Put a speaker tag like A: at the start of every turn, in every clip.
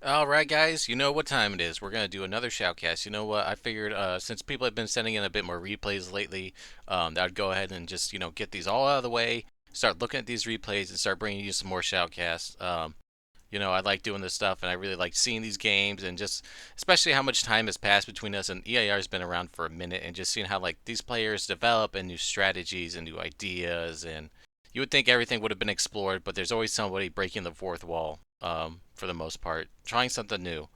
A: Alright guys, you know what time it is. We're going to do another shoutcast. You know what, I figured since people have been sending in a bit more replays lately, that I'd go ahead and just, get these all out of the way, start looking at these replays and start bringing you some more shoutcasts. I like doing this stuff and I really like seeing these games and just, especially how much time has passed between us, and EAR has been around for a minute, and just seeing how like these players develop and new strategies and new ideas. And you would think everything would have been explored, but there's always somebody breaking the fourth wall, for the most part, trying something new.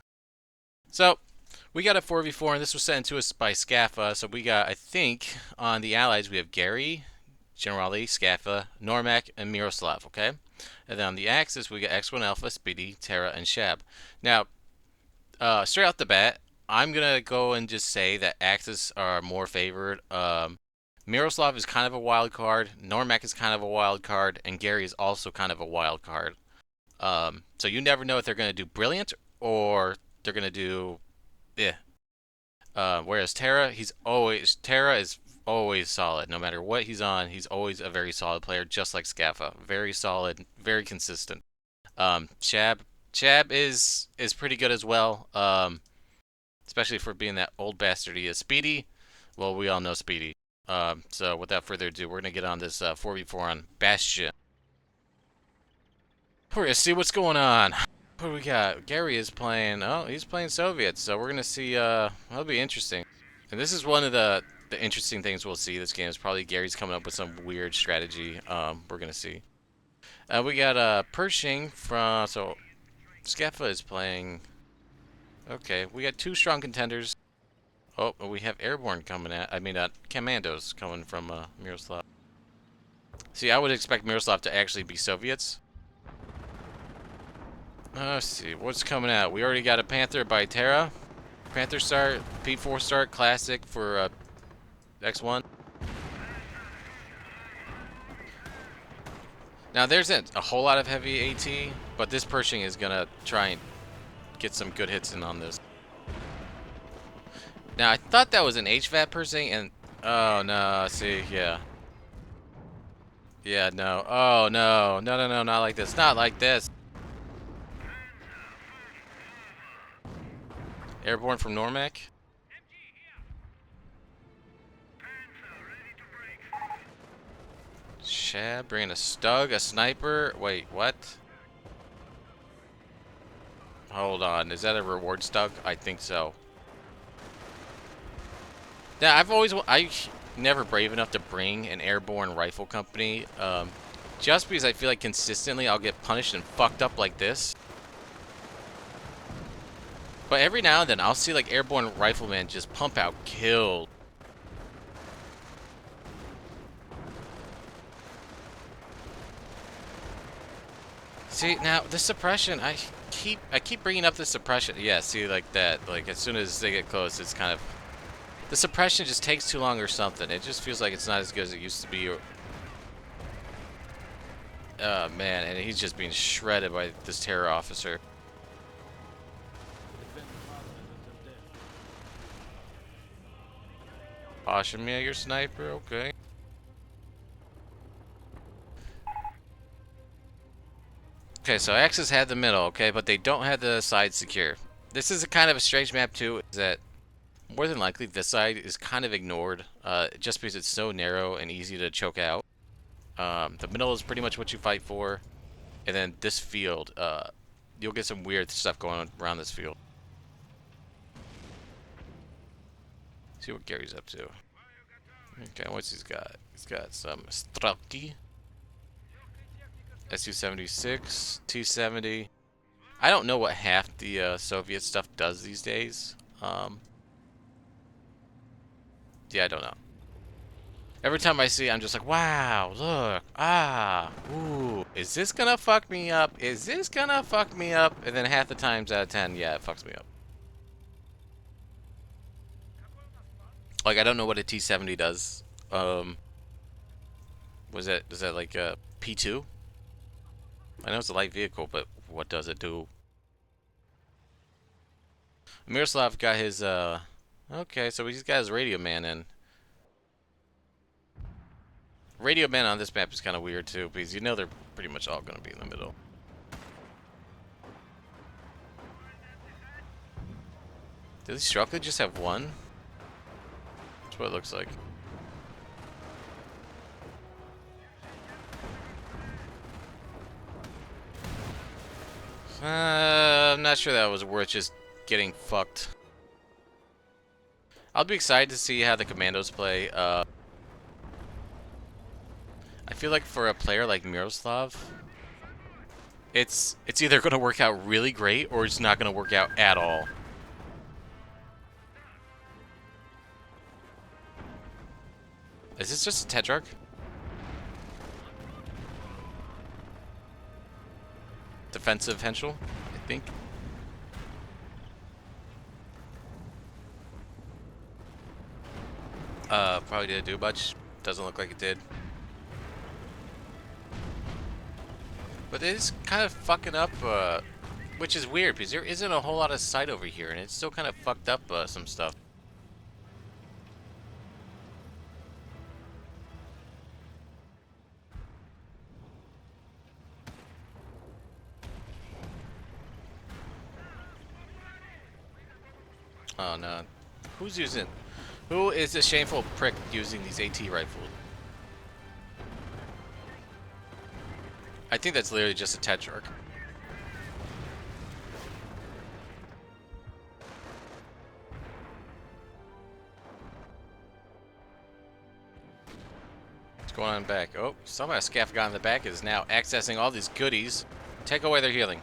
A: So, we got a 4v4, and this was sent to us by Skaffa. So, we got, I think, on the allies, we have Garry, Generali, Skaffa, Normac, and Miroslav, okay? And then on the axis, we got X1 Alpha, Speedy, Terra, and Shab. Now, straight off the bat, I'm going to go and just say that axis are more favored. Miroslav is kind of a wild card, Normac is kind of a wild card, and Garry is also kind of a wild card. So you never know if they're going to do brilliant or they're going to do yeah. Whereas Terra is always solid. No matter what he's on, he's always a very solid player, just like Skaffa. Very solid, very consistent. Shab is pretty good as well. Especially for being that old bastard he is. Speedy, well, we all know Speedy. So without further ado, we're gonna get on this 4v4 on Bastion. We're gonna see what's going on. What do we got? Garry is playing. Oh, he's playing Soviets. So we're gonna see. That'll be interesting. And this is one of the interesting things we'll see this game is probably Gary's coming up with some weird strategy. We're gonna see. We got Pershing from. So Skeffa is playing. Okay, we got two strong contenders. Oh, we have airborne coming at. I mean, commandos coming from Miroslav. See, I would expect Miroslav to actually be Soviets. Let's see, what's coming out? We already got a Panther by Terra. Panther start, P4 start, classic for X1. Now, there isn't a whole lot of heavy AT, but this Pershing is going to try and get some good hits in on this. Now, I thought that was an HVAT Pershing, and... Oh, no, see, yeah. Yeah, no. Oh, no. No, no, no, not like this. Not like this. Airborne from Normac. Shab bringing a Stug, a sniper. Wait, what? Hold on, is that a reward Stug? I think so. Yeah, I never brave enough to bring an airborne rifle company, just because I feel like consistently I'll get punished and fucked up like this. But every now and then I'll see like airborne riflemen just pump out kills. See, now the suppression, I keep bringing up the suppression. Yeah, see, like that, like as soon as they get close, it's kind of, the suppression just takes too long or something. It just feels like it's not as good as it used to be. Oh man, and he's just being shredded by this terror officer. Oshimia, your sniper, okay. Okay, so Axis had the middle, okay, but they don't have the side secure. This is a kind of a strange map too, is that more than likely this side is kind of ignored, just because it's so narrow and easy to choke out. The middle is pretty much what you fight for, and then this field, you'll get some weird stuff going on around this field. See what Gary's up to. Okay, what's he's got? He's got some Strelki, SU-76, T-70. I don't know what half the Soviet stuff does these days. Yeah, I don't know. Every time I see it, I'm just like, wow, look, ooh, is this gonna fuck me up? Is this gonna fuck me up? And then half the times out of 10, yeah, it fucks me up. Like, I don't know what a T-70 does. Is that like a P2? I know it's a light vehicle, but what does it do? Miroslav got his, okay, so he's got his radio man in. Radio man on this map is kind of weird too, because you know they're pretty much all going to be in the middle. Did these struggle just have one? That's what it looks like. I'm not sure that was worth just getting fucked. I'll be excited to see how the commandos play. I feel like for a player like Miroslav, it's either going to work out really great or it's not going to work out at all. Is this just a tetrarch? Defensive Henschel, I think. Probably didn't do much. Doesn't look like it did. But it is kind of fucking up, which is weird because there isn't a whole lot of sight over here, and it's still kind of fucked up some stuff. Oh no. Who is this shameful prick using these AT rifles? I think that's literally just a tetrarch. What's going on back? Oh, somehow Skaffa got in the back is now accessing all these goodies. Take away their healing.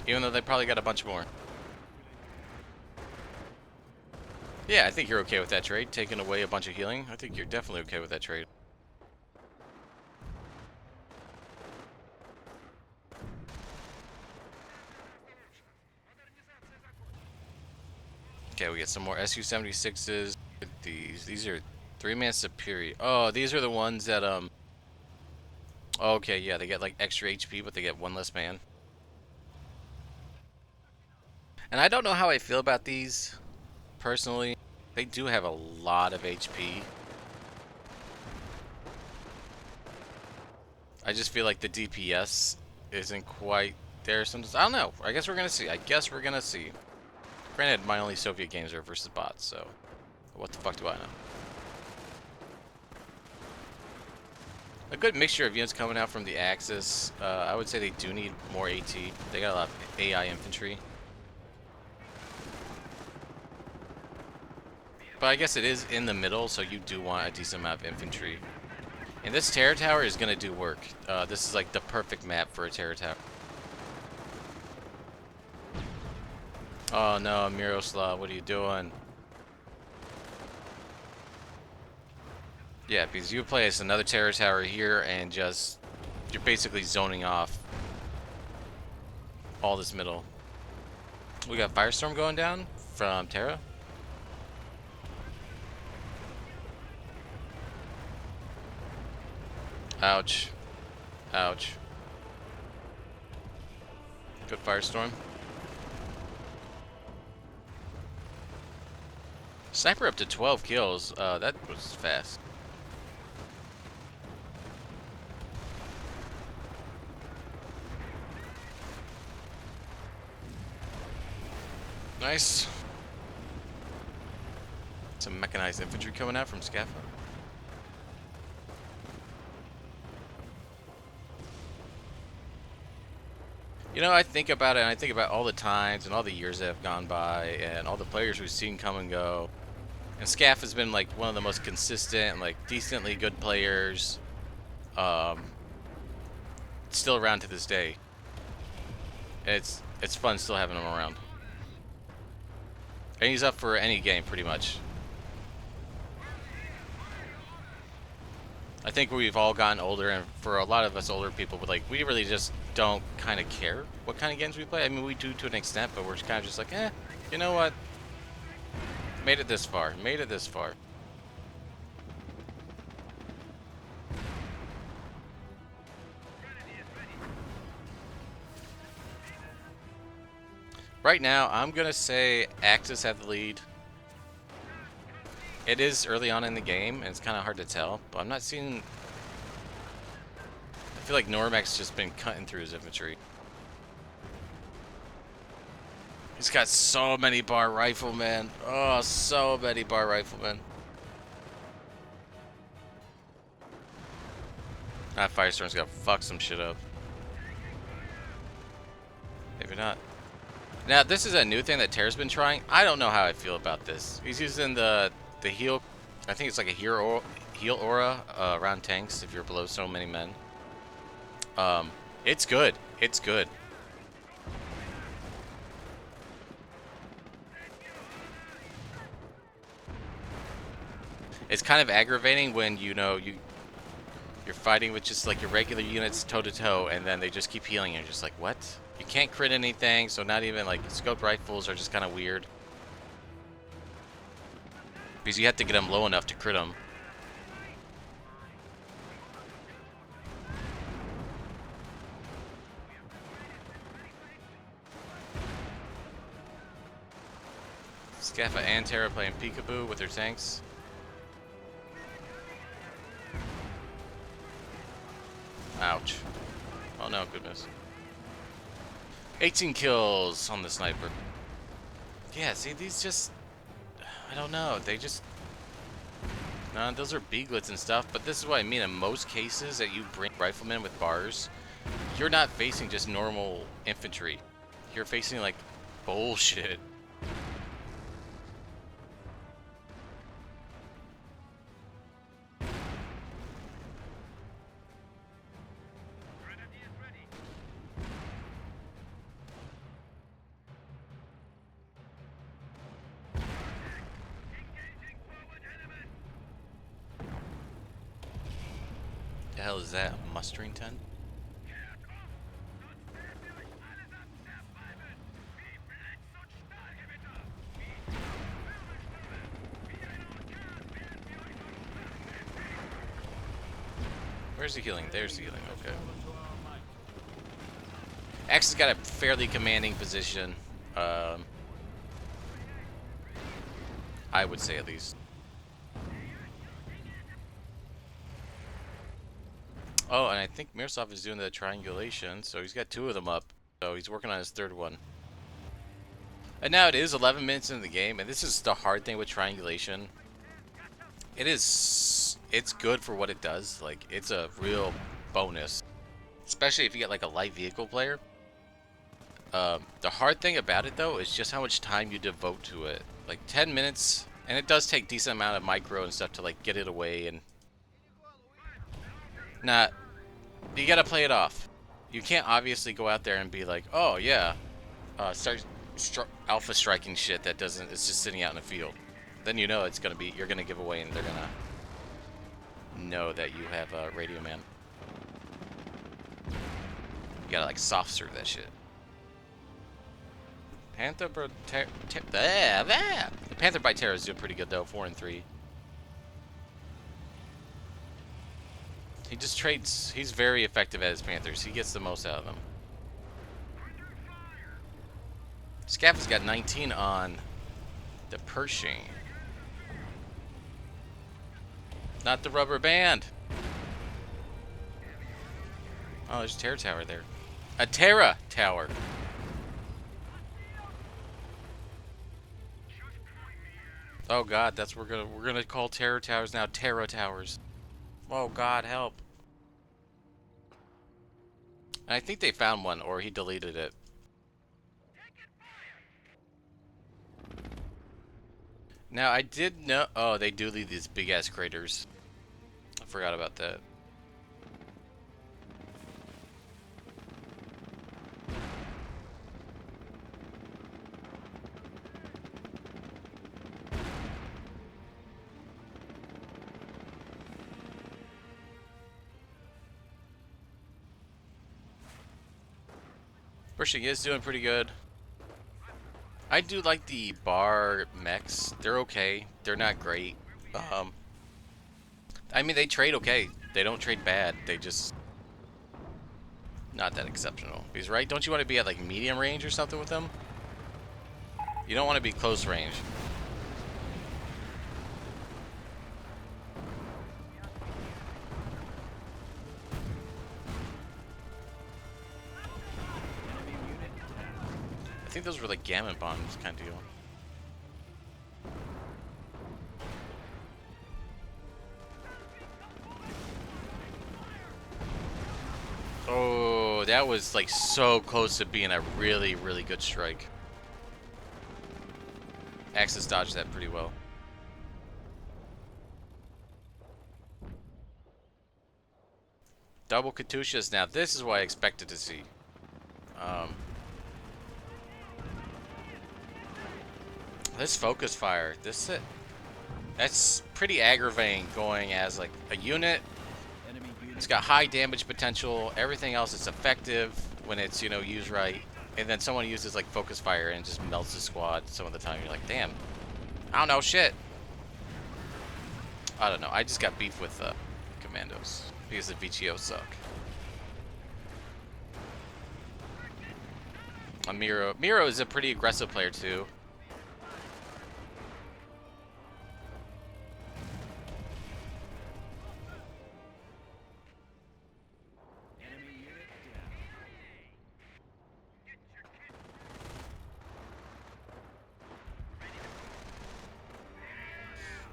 A: Even though they probably got a bunch more. Yeah, I think you're okay with that trade. Taking away a bunch of healing. I think you're definitely okay with that trade. Okay, we get some more SU-76s. These are 3-man superior. Oh, these are the ones that okay, yeah, they get like extra HP, but they get one less man. And I don't know how I feel about these personally. They do have a lot of HP. I just feel like the DPS isn't quite there sometimes. I don't know. I guess we're gonna see. Granted, my only Soviet games are versus bots, so what the fuck do I know? A good mixture of units coming out from the Axis. I would say they do need more AT. They got a lot of AI infantry. But I guess it is in the middle, so you do want a decent amount of infantry. And this terror tower is going to do work. This is like the perfect map for a terror tower. Oh no, Miroslav, what are you doing? Yeah, because you place another terror tower here and just... you're basically zoning off all this middle. We got Firestorm going down from Terra. Ouch. Ouch. Good Firestorm. Sniper up to 12 kills. That was fast. Nice. Some mechanized infantry coming out from Skaffa. You know, I think about it, and I think about all the times and all the years that have gone by, and all the players we've seen come and go. And Scaff has been like one of the most consistent and like decently good players. Still around to this day. And it's fun still having him around. And he's up for any game pretty much. I think we've all gotten older, and for a lot of us older people, like we really just don't kind of care what kind of games we play. I mean, we do to an extent, but we're kind of just like, you know what? Made it this far. Made it this far. Right now, I'm gonna say Axis have the lead. It is early on in the game, and it's kind of hard to tell, but I'm not seeing... I feel like normac's just been cutting through his infantry. He's got so many bar riflemen. Oh, so many bar riflemen. That firestorm's gonna fuck some shit up. Maybe not. Now, this is a new thing that Tara's been trying. I don't know how I feel about this. He's using the heal. I think it's like a heal aura around tanks if you're below so many men. It's good. It's good. It's kind of aggravating when you're fighting with just like your regular units toe to toe, and then they just keep healing. You're just like, what? You can't crit anything, so not even like scoped rifles are just kind of weird because you have to get them low enough to crit them. Skaffa and Tara playing peekaboo with their tanks. Ouch. Oh no, goodness. 18 kills on the sniper. Yeah, see, these just... I don't know, they just... No, those are beaglets and stuff, but this is what I mean. In most cases that you bring riflemen with bars, you're not facing just normal infantry. You're facing, like, bullshit. The hell is that? A mustering tent? Where's the healing? There's the healing. Okay. X has got a fairly commanding position. I would say at least. Oh, and I think Miroslav is doing the triangulation, so he's got 2 of them up. So he's working on his 3rd one. And now it is 11 minutes into the game, and this is the hard thing with triangulation. It's good for what it does. Like, it's a real bonus. Especially if you get like a light vehicle player. The hard thing about it though is just how much time you devote to it. Like 10 minutes, and it does take decent amount of micro and stuff to like get it away, and you gotta play it off. You can't obviously go out there and be like, oh yeah, start alpha striking shit that doesn't, it's just sitting out in the field. Then you know it's gonna be, you're gonna give away, and they're gonna know that you have a radio man. You gotta like soft serve that shit. Panther the Panther by Terra is doing pretty good though, 4 and 3. He just trades. He's very effective at his Panthers. He gets the most out of them. Skaffa's got 19 on the Pershing. Not the rubber band. Oh, there's a Terra tower there. A Terra tower. Oh God, that's what we're gonna call Terra towers now. Terra towers. Oh God, help. And I think they found one, or he deleted it. Now I did know. Oh, they do leave these big ass craters. I forgot about that. Pershing is doing pretty good. I do like the bar mechs. They're okay. They're not great. I mean, they trade okay. They don't trade bad. They just not that exceptional. Because, right? Don't you want to be at like medium range or something with them? You don't want to be close range. I think those were like gammon bombs kind of deal. Oh, that was like so close to being a really, really good strike. Axis dodged that pretty well. Double Katyushas. Now this is what I expected to see. This focus fire, that's pretty aggravating going as like a unit. It's got high damage potential. Everything else is effective when it's, you know, used right. And then someone uses like focus fire and just melts the squad some of the time. You're like, damn, I don't know shit. I don't know. I just got beef with commandos because the VTO suck. Miro is a pretty aggressive player too.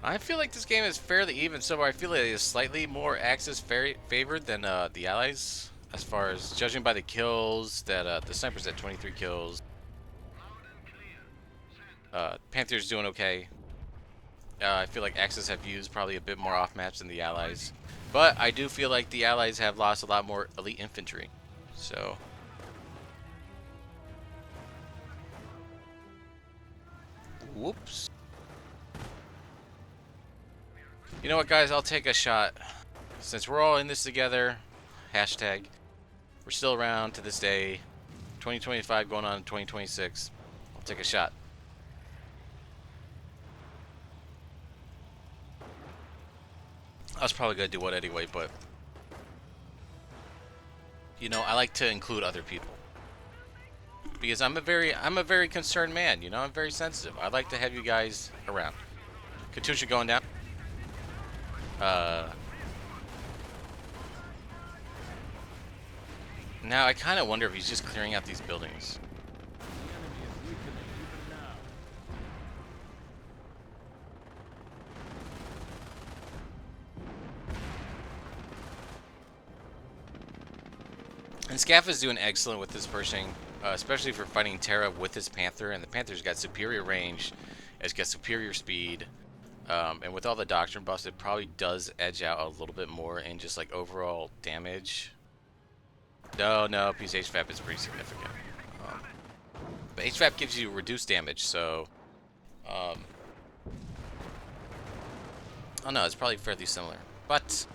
A: I feel like this game is fairly even, so I feel like it is slightly more Axis favored than the Allies, as far as judging by the kills. That the Sniper's at 23 kills. Panther's doing okay. I feel like Axis have used probably a bit more off match than the Allies, but I do feel like the Allies have lost a lot more elite infantry. So. Whoops. You know what, guys? I'll take a shot. Since we're all in this together, hashtag, we're still around to this day, 2025 going on to 2026. I'll take a shot. I was probably going to do one anyway, but, you know, I like to include other people. Because I'm a very concerned man, you know? I'm very sensitive. I like to have you guys around. Katyusha going down. Now I kind of wonder if he's just clearing out these buildings. And Skaffa's doing excellent with this pushing, especially for fighting Terra with his Panther. And the Panther's got superior range, it's got superior speed. And with all the Doctrine buffs, it probably does edge out a little bit more in just like overall damage. No, because HVAP is pretty significant. But HVAP gives you reduced damage, so... oh no, it's probably fairly similar. But...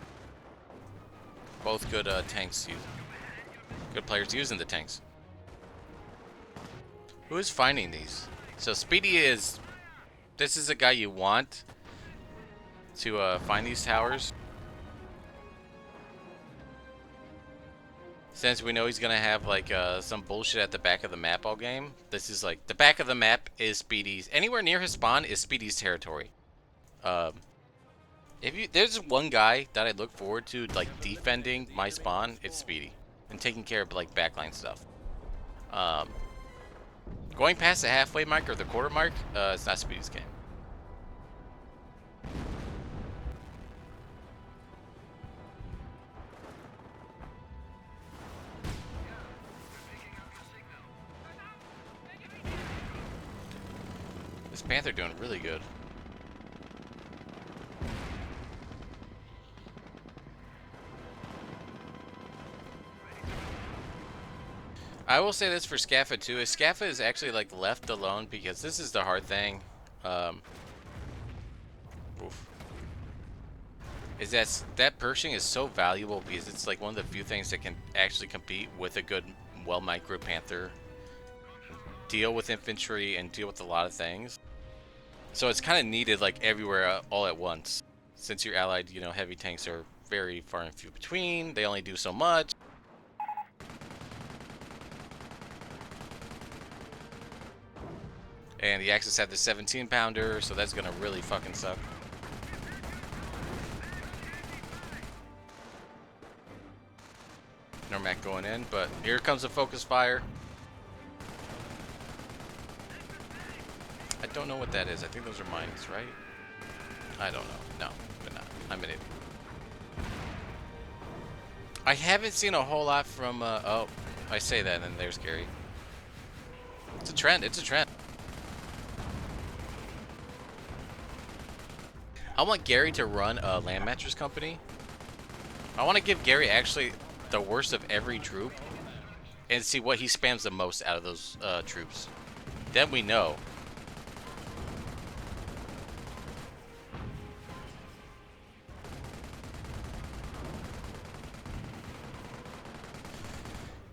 A: both good tanks, good players using the tanks. Who is finding these? So Speedy is... this is a guy you want to find these towers. Since we know he's gonna have like some bullshit at the back of the map all game. This is like the back of the map is Speedy's. Anywhere near his spawn is Speedy's territory. There's one guy that I look forward to like defending my spawn, it's Speedy, and taking care of like backline stuff. Going past the halfway mark or the quarter mark, it's not Speedy's game. This Panther doing really good. I will say this for Skaffa too. Is Skaffa is actually like left alone because this is the hard thing. Is that Pershing is so valuable because it's like one of the few things that can actually compete with a good, well micro Panther, deal with infantry and deal with a lot of things. So it's kind of needed like everywhere all at once. Since your allied, you know, heavy tanks are very far and few between, they only do so much. And the Axis have the 17-pounder, so that's gonna really fucking suck. Normac going in, but here comes the focus fire. I don't know what that is. I think those are mines, right? I don't know. No, they're not. I'm an idiot. I haven't seen a whole lot from, oh, I say that, and then there's Gary. It's a trend. It's a trend. I want Gary to run a land mattress company. I want to give Gary actually the worst of every troop and see what he spams the most out of those troops. Then we know.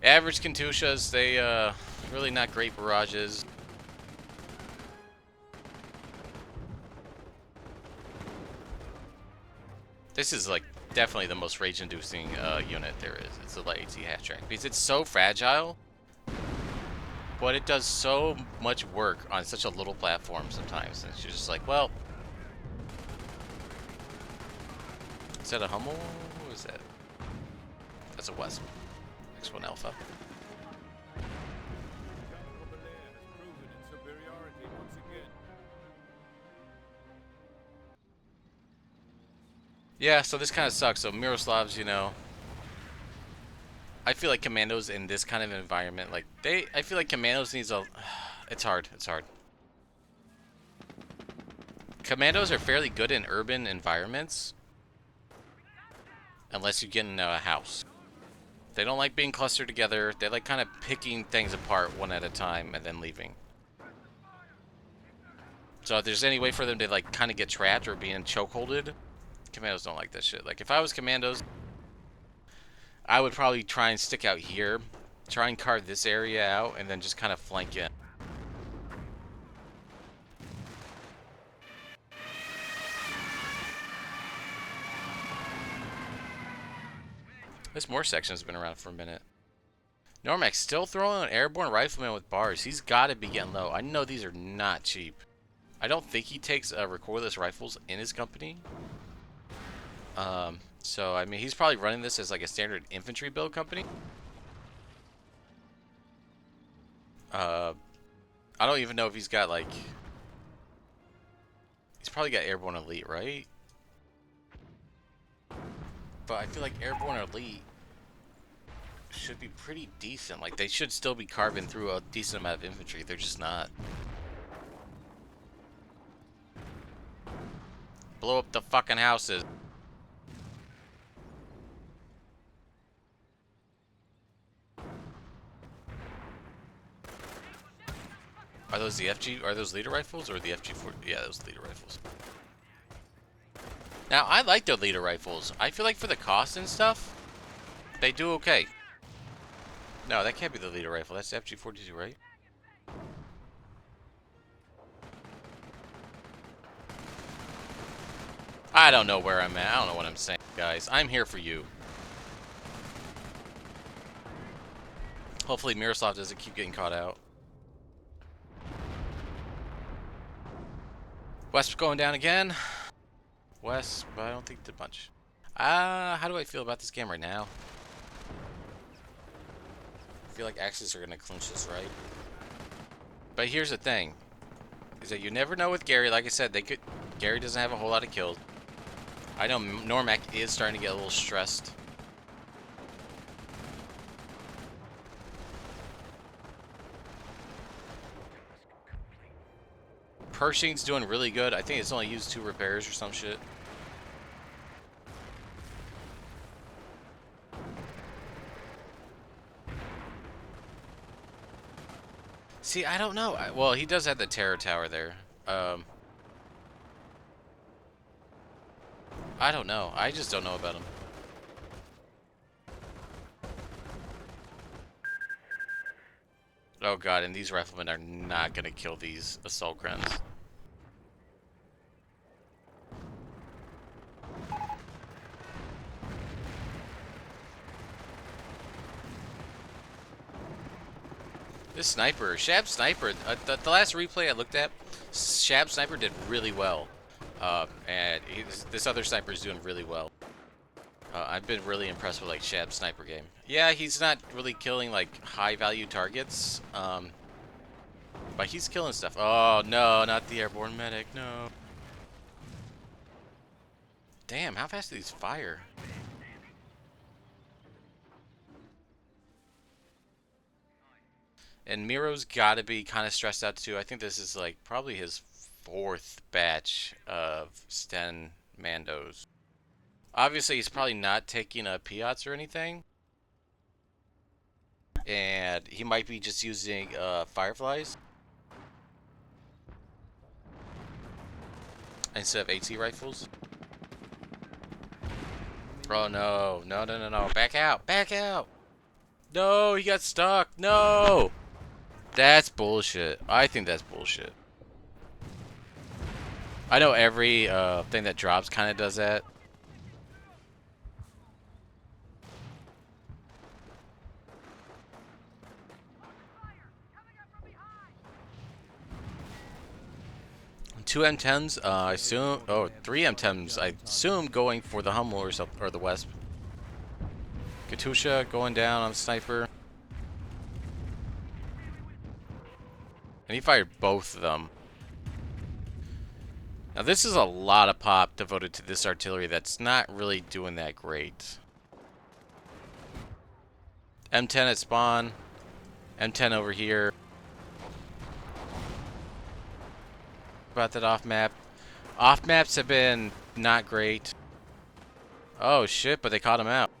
A: Average Katyushas, they really not great barrages. This is like definitely the most rage-inducing unit there is. It's the light AT half track because it's so fragile, but it does so much work on such a little platform sometimes. And it's just like, well, is that a Hummel? What is that? That's a West. X1 Alpha. Yeah, so this kind of sucks. So Miroslav's, you know, I feel like Commandos in this kind of environment, like I feel like Commandos needs a, it's hard. It's hard. Commandos are fairly good in urban environments, unless you get in a house. They don't like being clustered together. They like kind of picking things apart one at a time and then leaving. So if there's any way for them to like kind of get trapped or being chokeholded, Commandos don't like that shit. Like if I was Commandos, I would probably try and stick out here, try and carve this area out, and then just kind of flank in. This Moore section has been around for a minute. Normac still throwing an airborne rifleman with bars. He's got to be getting low. I know these are not cheap. I don't think he takes recoilless rifles in his company. So, I mean, he's probably running this as like a standard infantry build company. I don't even know if he's got like... He's probably got airborne elite, right? But I feel like airborne elite should be pretty decent. Like, they should still be carving through a decent amount of infantry. They're just not. Blow up the fucking houses. Are those the FG? Are those leader rifles or the FG4? Yeah, those leader rifles. Now, I like their leader rifles. I feel like for the cost and stuff, they do okay. No, that can't be the leader rifle. That's the FG42, right? I don't know where I'm at. I don't know what I'm saying, guys. I'm here for you. Hopefully Miroslav doesn't keep getting caught out. West going down again. West, but I don't think did much. How do I feel about this game right now? I feel like Axis are gonna clinch this, right? But here's the thing, is that you never know with Garry. Like I said, Garry doesn't have a whole lot of kills. I know Normac is starting to get a little stressed. Pershing's doing really good. I think it's only used 2 repairs or some shit. See, I don't know. Well, he does have the terror tower there. I don't know. I just don't know about him. Oh god, and these riflemen are not gonna kill these assault grunts. This sniper, Shab Sniper, the last replay I looked at, Shab Sniper did really well. And this other sniper is doing really well. I've been really impressed with like Shab Sniper game. Yeah, he's not really killing like high value targets. But he's killing stuff. Oh, no, not the airborne medic. No. Damn, how fast do these fire? And Miro's got to be kind of stressed out too. I think this is like probably his fourth batch of Sten Mandos. Obviously, he's probably not taking a Piats or anything. And he might be just using Fireflies instead of AT rifles. Oh no, no, no, no, no. Back out, back out. No, he got stuck. No. That's bullshit. I think that's bullshit. I know every thing that drops kind of does that. Two M10s, I assume. Oh, three M10s, I assume, going for the Hummel or something, or the Wesp. Katusha going down on Sniper. And he fired both of them. Now this is a lot of pop devoted to this artillery that's not really doing that great. M10 at spawn. M10 over here. About that off map. Off maps have been not great. Oh shit, but they caught him out.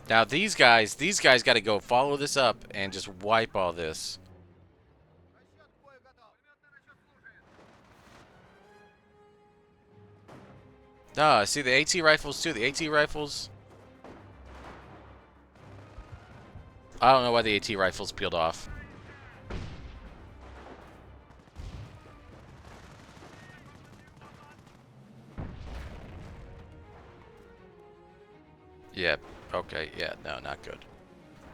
A: Now these guys got to go follow this up and just wipe all this. Ah, see the AT rifles too. The AT rifles. I don't know why the AT rifles peeled off. Yeah. Okay. Yeah. No, not good.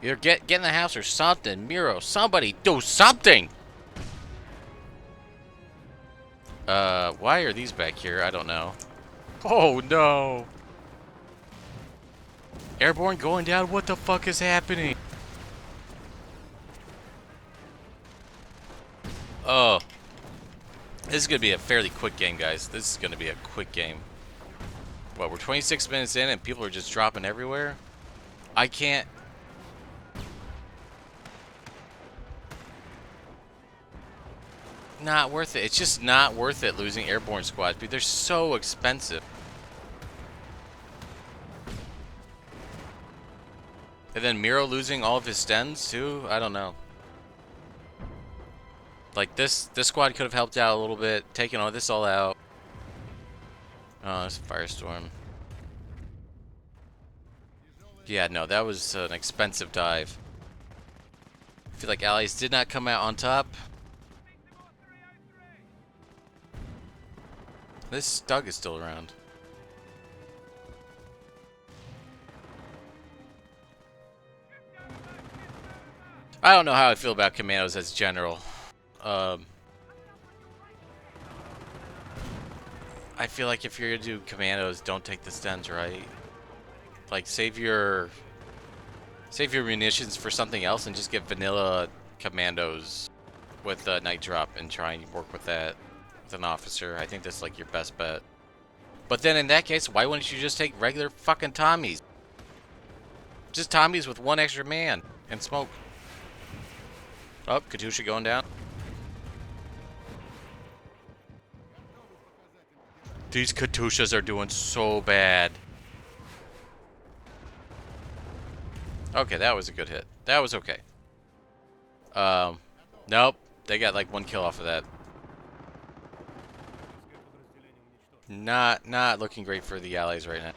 A: Either get in the house or something. Miro, somebody do something. Why are these back here? I don't know. Oh no. Airborne going down. What the fuck is happening? Oh. This is going to be a fairly quick game, guys. This is going to be a quick game. What, we're 26 minutes in and people are just dropping everywhere? I can't... Not worth it. It's just not worth it losing airborne squads, but they're so expensive. And then Miro losing all of his stens too? I don't know. Like this squad could have helped out a little bit, taking all this all out. Oh, it's a firestorm. Yeah, no, that was an expensive dive. I feel like allies did not come out on top. This Doug is still around. I don't know how I feel about commandos as general. I feel like if you're gonna do commandos, don't take the stens, right? Like save your munitions for something else and just get vanilla commandos with a night drop and try and work with that with an officer. I think that's like your best bet. But then in that case, why wouldn't you just take regular fucking Tommies? Just Tommies with one extra man and smoke. Oh, Katusha going down. These Katushas are doing so bad. Okay, that was a good hit. That was okay. Nope. They got like one kill off of that. Not looking great for the allies right now.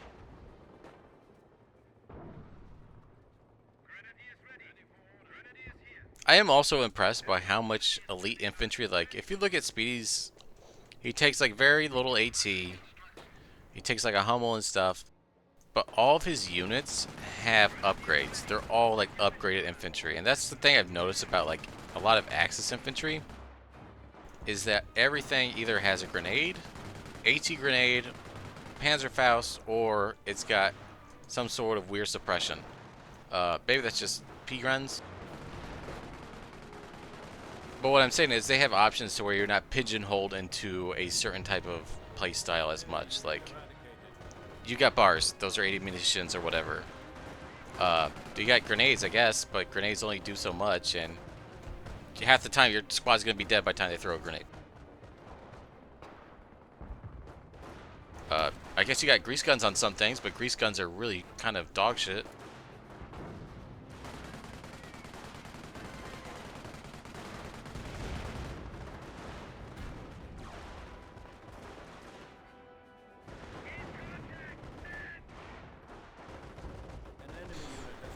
A: I am also impressed by how much elite infantry, like, if you look at Speedy's, he takes like very little AT. He takes like a Hummel and stuff. But all of his units have upgrades. They're all like upgraded infantry. And that's the thing I've noticed about like a lot of Axis infantry. Is that everything either has a grenade, AT grenade, Panzerfaust, or it's got some sort of weird suppression. Maybe that's just P-Grens. But what I'm saying is they have options to where you're not pigeonholed into a certain type of play style as much. Like, you got bars. Those are 80 munitions or whatever. You got grenades, I guess, but grenades only do so much, and half the time your squad's going to be dead by the time they throw a grenade. I guess you got grease guns on some things, but grease guns are really kind of dog shit.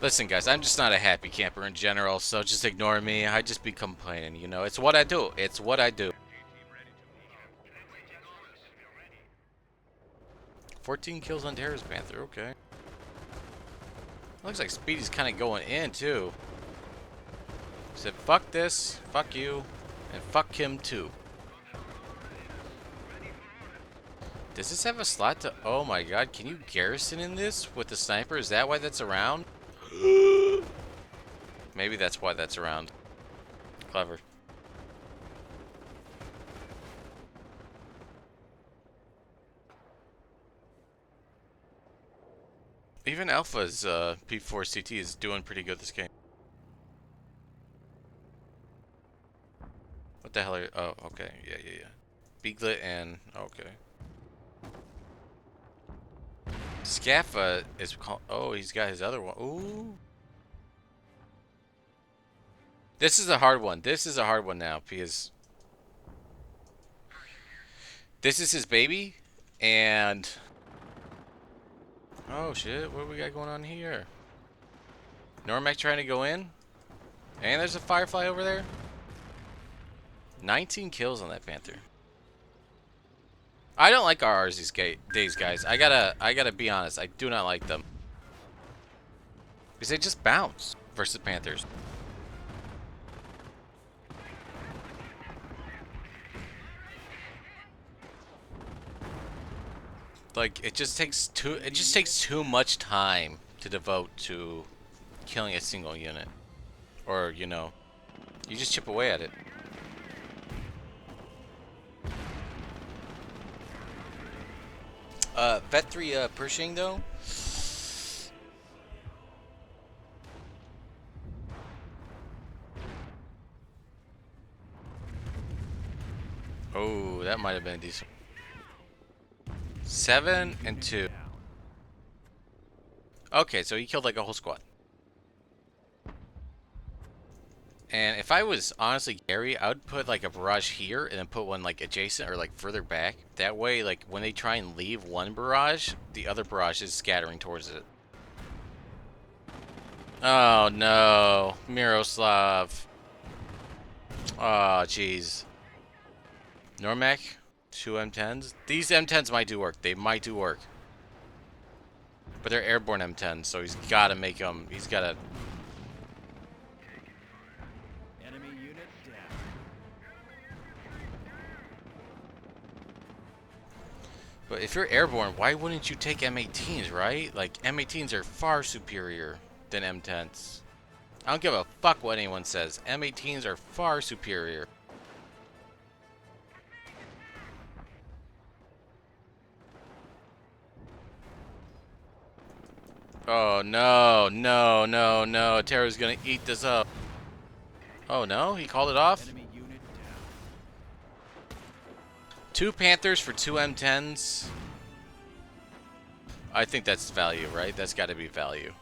A: Listen, guys, I'm just not a happy camper in general, so just ignore me. I just be complaining, you know. It's what I do. It's what I do. 14 kills on Terror's Panther, okay. Looks like Speedy's kind of going in, too. He said, fuck this, fuck you, and fuck him, too. Does this have a slot to... Oh my god, can you garrison in this with the sniper? Is that why that's around? Maybe that's why that's around. Clever. Even Alpha's P4 CT is doing pretty good this game. What the hell are you? Oh, okay. Yeah. Beaglet and... Okay. Skaffa is called... Oh, he's got his other one. Ooh. This is a hard one. This is a hard one now because... This is his baby, and... Oh shit, what do we got going on here? Normac trying to go in? And there's a Firefly over there? 19 kills on that Panther. I don't like RRs these days, guys. I gotta be honest. I do not like them. Because they just bounce versus Panthers. Like, it just takes too much time to devote to killing a single unit. Or, you know, you just chip away at it. Vet 3 Pershing though. Oh, that might have been a decent. 7 and 2. Okay, so he killed like a whole squad. And if I was honestly Garry, I would put like a barrage here and then put one like adjacent or like further back. That way, like when they try and leave one barrage, the other barrage is scattering towards it. Oh no, Miroslav. Oh jeez. Normac, 2 M10s. These M10s might do work. They might do work. But they're airborne M10s, so he's got to make them. He's got to. Enemy unit down. But if you're airborne, why wouldn't you take M18s, right? Like, M18s are far superior than M10s. I don't give a fuck what anyone says. M18s are far superior. Oh, no, no, no, no. Terra's gonna eat this up. Oh, no? He called it off? 2 Panthers for 2 M10s. I think that's value, right? That's gotta be value.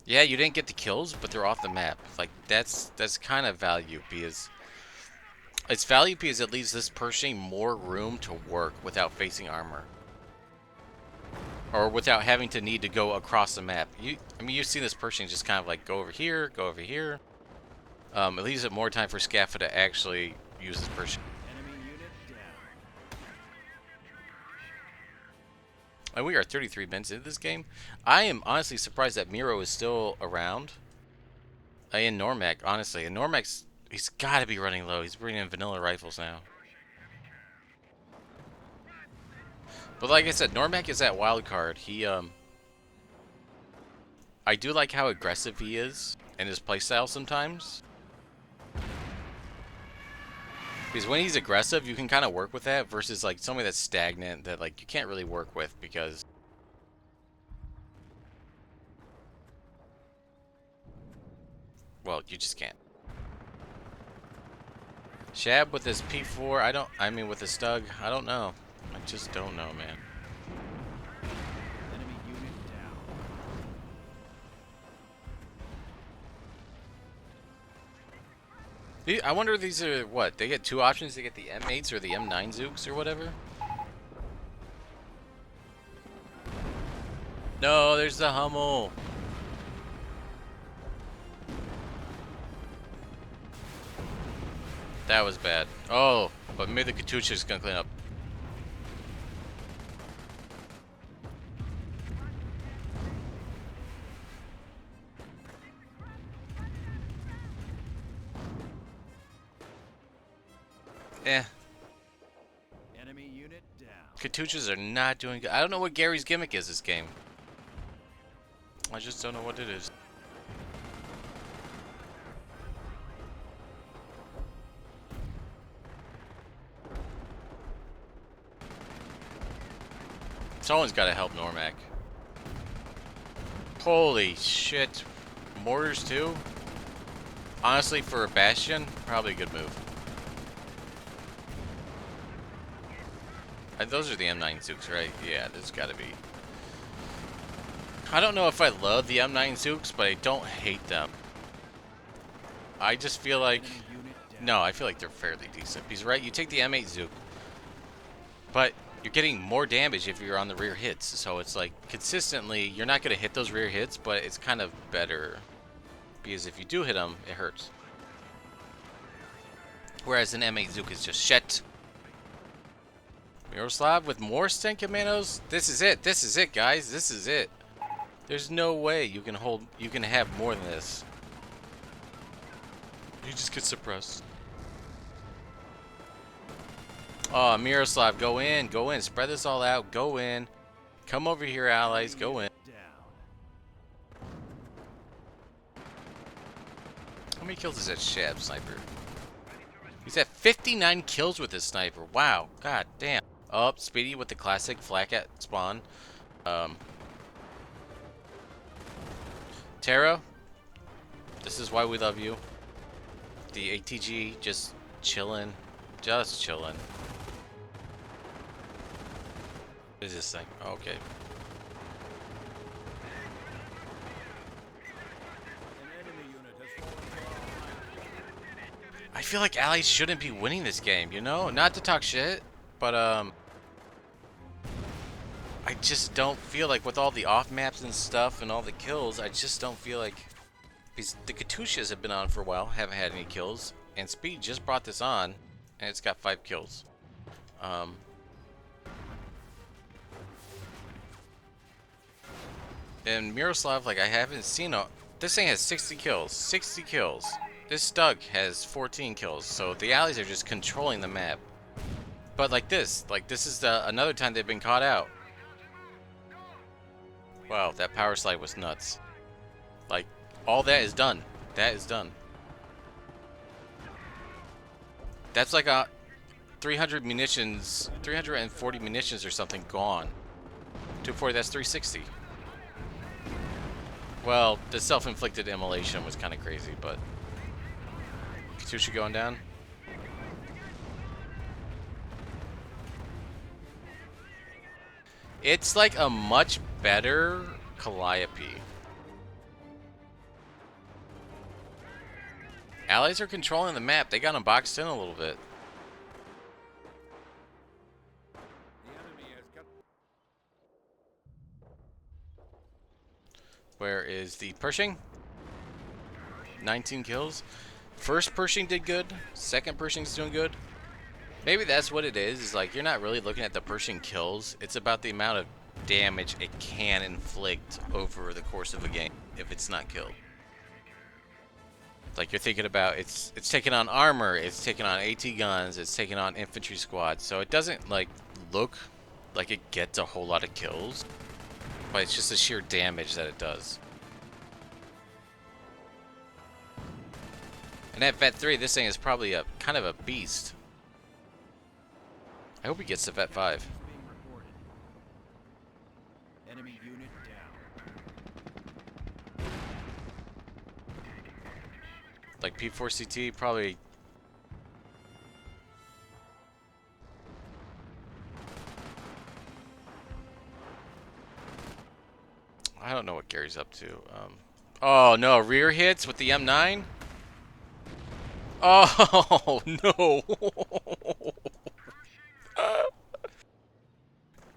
A: Yeah, you didn't get the kills, but they're off the map. Like, that's kind of value, because... It's value because it leaves this Pershing more room to work without facing armor. Or without having to need to go across the map. I mean, you've seen this Pershing just kind of like go over here, go over here. It leaves it more time for Skaffa to actually use this Pershing. And we are 33 minutes into this game. I am honestly surprised that Miro is still around. And Normac, honestly. And Normac's... He's got to be running low. He's bringing in vanilla rifles now. But like I said, Normac is that wild card. He, I do like how aggressive he is. in his playstyle sometimes. Because when he's aggressive, you can kind of work with that versus like somebody that's stagnant that like you can't really work with because well, you just can't. Shab with his P4, I mean with his Stug, I don't know. I just don't know, man.
B: Enemy unit down.
A: I wonder if these are what? They get two options. They get the M8s or the M9 Zooks or whatever. No, there's the Hummel. That was bad. Oh, but maybe the Katyusha's gonna clean up. Eh.
B: Enemy unit down.
A: Katyushas are not doing good. I don't know what Garry's gimmick is this game. I just don't know what it is. Someone's got to help Normac. Holy shit. Mortars too? Honestly, for a bastion, probably a good move. Those are the M9 Zooks, right? Yeah, there's got to be. I don't know if I love the M9 Zooks, but I don't hate them. I just feel like... No, I feel like they're fairly decent. Because, right, you take the M8 Zook, but you're getting more damage if you're on the rear hits. So it's like, consistently, you're not going to hit those rear hits, but it's kind of better. Because if you do hit them, it hurts. Whereas an M8 Zook is just shit. Miroslav with more Sten Commandos? This is it. This is it, guys. This is it. There's no way you can have more than this. You just get suppressed. Oh, Miroslav, go in, spread this all out, go in. Come over here, allies, go in. How many kills is that Shab sniper? He's at 59 kills with his sniper. Wow, god damn. Oh, Speedy with the classic flak at spawn. Tara, this is why we love you. The ATG just chilling. Just chilling. What is this thing? Oh, okay. I feel like allies shouldn't be winning this game, you know? Not to talk shit, but I just don't feel like with all the off maps and stuff and all the kills, I just don't feel like because the Katyushas have been on for a while, haven't had any kills, and Speed just brought this on, and it's got 5 kills. And Miroslav, like I haven't seen this thing has 60 kills. 60 kills. This Stug has 14 kills, so the allies are just controlling the map. But like this is another time they've been caught out. Wow, that power slide was nuts. Like, all that is done. That is done. That's like a 300 munitions, 340 munitions or something gone. 240, that's 360. Well, the self-inflicted immolation was kind of crazy, but... Katyusha going down. It's like a much better Calliope. Allies are controlling the map. They got them boxed in a little bit. Where is the Pershing? 19 kills. First Pershing did good. Second Pershing's doing good. Maybe that's what it is like you're not really looking at the Pershing kills. It's about the amount of damage it can inflict over the course of a game if it's not killed. Like you're thinking about it's taking on armor, it's taking on AT guns, it's taking on infantry squads. So it doesn't like look like it gets a whole lot of kills, but it's just the sheer damage that it does. And at Vet 3, this thing is probably a kind of a beast. I hope he gets to Vet 5.
B: Being reported. Enemy unit down.
A: Like P4CT, probably. I don't know what Gary's up to. Oh no, rear hits with the M9? Oh no!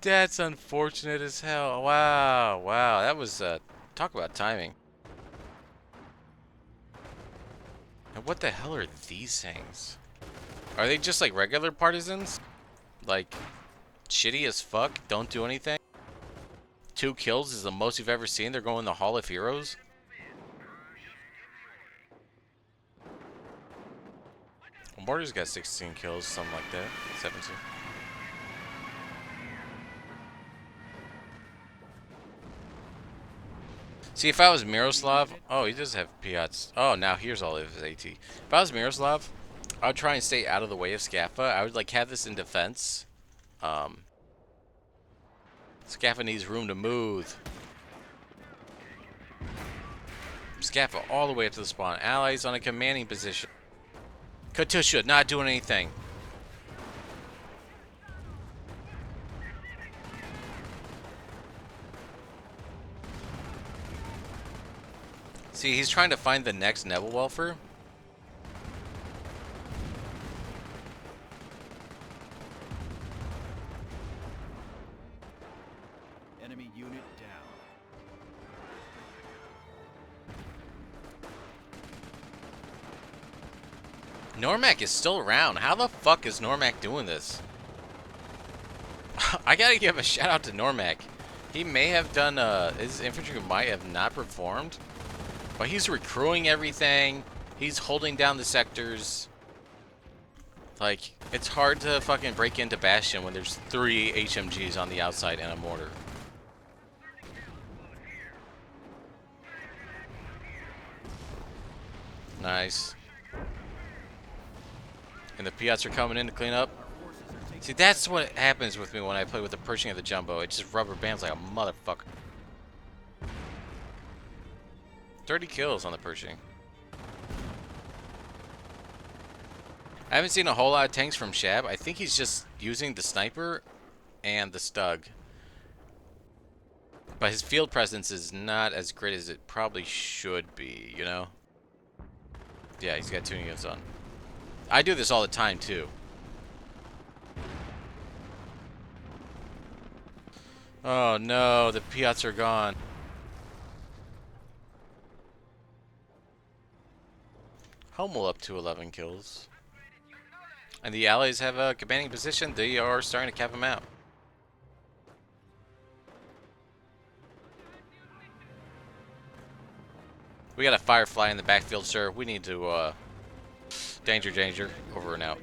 A: That's unfortunate as hell. Wow, wow, that was talk about timing. And what the hell are these things? Are they just like regular partisans? Like shitty as fuck, don't do anything? 2 kills is the most you've ever seen. They're going in the Hall of Heroes. Mortar's got 16 kills, something like that. 17. See, if I was Miroslav, oh, he does have Piats. Oh, now here's all of his AT. If I was Miroslav, I would try and stay out of the way of Skaffa. I would like have this in defense. Skaffa needs room to move. Skaffa all the way up to the spawn. Allies on a commanding position. Katusha not doing anything. See, he's trying to find the next Nebelwelfer.
B: Enemy unit down.
A: Normac is still around. How the fuck is Normac doing this? I gotta give a shout out to Normac. He may have done, his infantry might have not performed, but he's recruiting everything. He's holding down the sectors. Like, it's hard to fucking break into Bastion when there's 3 HMGs on the outside and a mortar. Nice. And the Piats are coming in to clean up. See, that's what happens with me when I play with the Pershing of the Jumbo. It just rubber bands like a motherfucker. 30 kills on the Pershing. I haven't seen a whole lot of tanks from Shab. I think he's just using the sniper and the Stug. But his field presence is not as great as it probably should be, you know? Yeah, he's got 2 units on. I do this all the time, too. Oh no, the Piats are gone. Hummel up to 11 kills. And the allies have a commanding position. They are starting to cap him out. We got a Firefly in the backfield, sir. We need to, danger, danger. Over and out.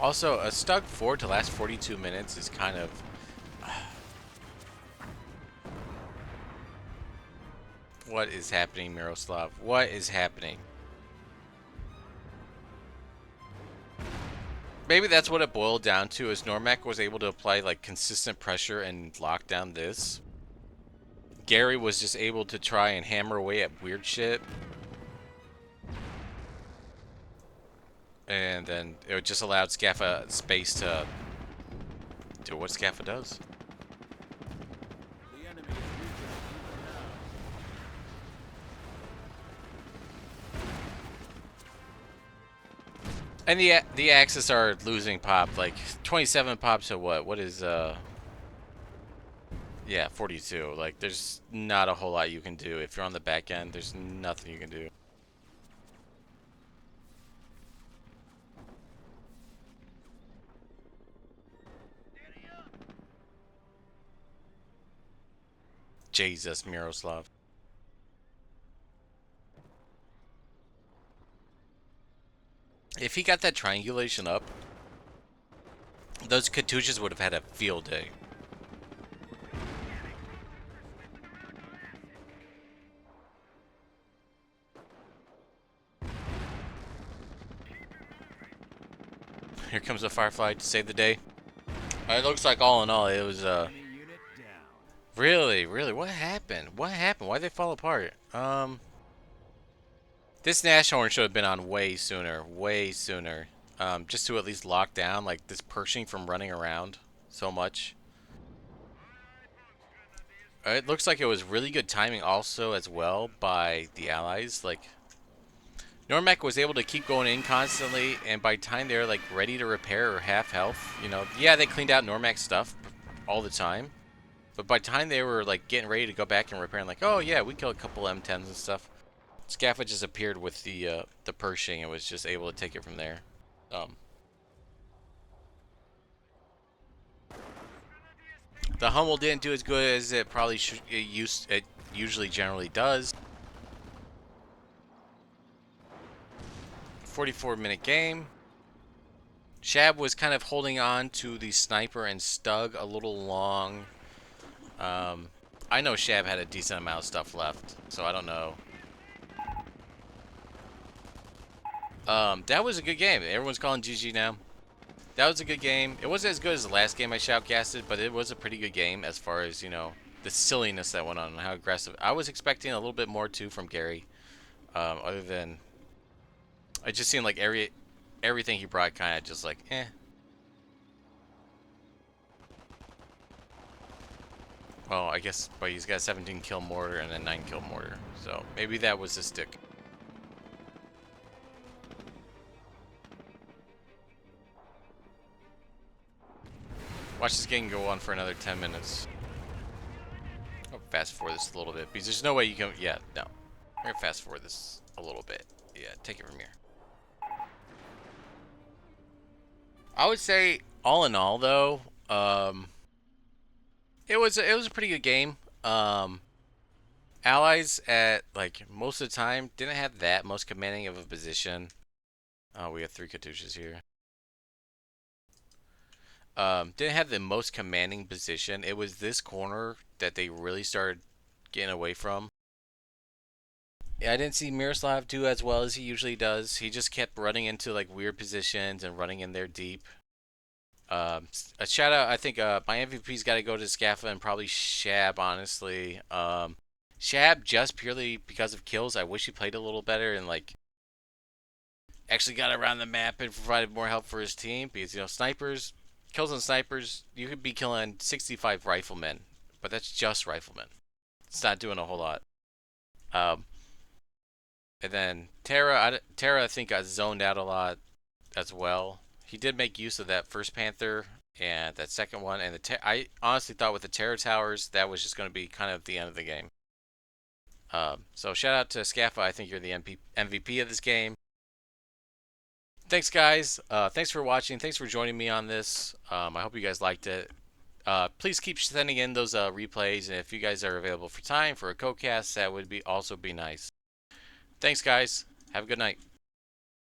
A: Also, a Stug 4 to last 42 minutes is kind of... What is happening, Miroslav? What is happening? Maybe that's what it boiled down to, is Normac was able to apply like consistent pressure and lock down this. Garry was just able to try and hammer away at weird shit. And then it just allowed Skaffa space to do what Skaffa does.
B: The enemy is weakened now.
A: And the Axis are losing pop, like 27 pop to what? What is yeah, 42. Like there's not a whole lot you can do. If you're on the back end, there's nothing you can do. Jesus, Miroslav. If he got that triangulation up, those Katyusas would have had a field day. Here comes a Firefly to save the day. It looks like all in all, it was
B: Enemy unit down.
A: really, what happened? What happened? Why'd they fall apart? This Nashorn should have been on way sooner, way sooner. Just to at least lock down like this Pershing from running around so much. It looks like it was really good timing also as well by the allies. Like normac was able to keep going in constantly, and by the time they're like ready to repair or half health, you know, yeah, they cleaned out normac stuff all the time. But by the time they were like getting ready to go back and repair, and like, oh yeah, we killed a couple M10s and stuff. Skaffa just appeared with the Pershing and was just able to take it from there. Um, the Hummel didn't do as good as it probably it usually generally does. 44-minute game. Shab was kind of holding on to the sniper and Stug a little long. I know Shab had a decent amount of stuff left, so I don't know. That was a good game. Everyone's calling GG now. That was a good game. It wasn't as good as the last game I shoutcasted, but it was a pretty good game as far as, you know, the silliness that went on and how aggressive. I was expecting a little bit more, too, from Garry. Other than... It just seemed like everything he brought kind of just like, eh. Well, I guess, but he's got 17 kill mortar and a 9 kill mortar. So maybe that was the stick. Watch this game go on for another 10 minutes. I'll fast forward this a little bit because there's no way you can. Yeah, no. We're gonna fast forward this a little bit. Yeah, take it from here. I would say, all in all, though, it was a pretty good game. Allies at like most of the time didn't have that most commanding of a position. Oh, we have 3 Katyushas here. Didn't have the most commanding position. It was this corner that they really started getting away from. Yeah, I didn't see Miroslav do as well as he usually does. He just kept running into like weird positions and running in there deep. A shout out, I think my MVP's got to go to Skaffa and probably Shab, honestly. Shab just purely because of kills. I wish he played a little better and like actually got around the map and provided more help for his team because, you know, snipers, kills on snipers, you could be killing 65 riflemen, but that's just riflemen. It's not doing a whole lot. Um, and then Tara I think got zoned out a lot as well. He did make use of that first Panther and that second one, and I honestly thought with the Terror Towers that was just going to be kind of the end of the game. So shout out to Skaffa. I think you're the MVP of this game. Thanks, guys. Thanks for watching. Thanks for joining me on this. I hope you guys liked it. Please keep sending in those replays, and if you guys are available for time for a co-cast, that would be also be nice. Thanks, guys. Have a good night.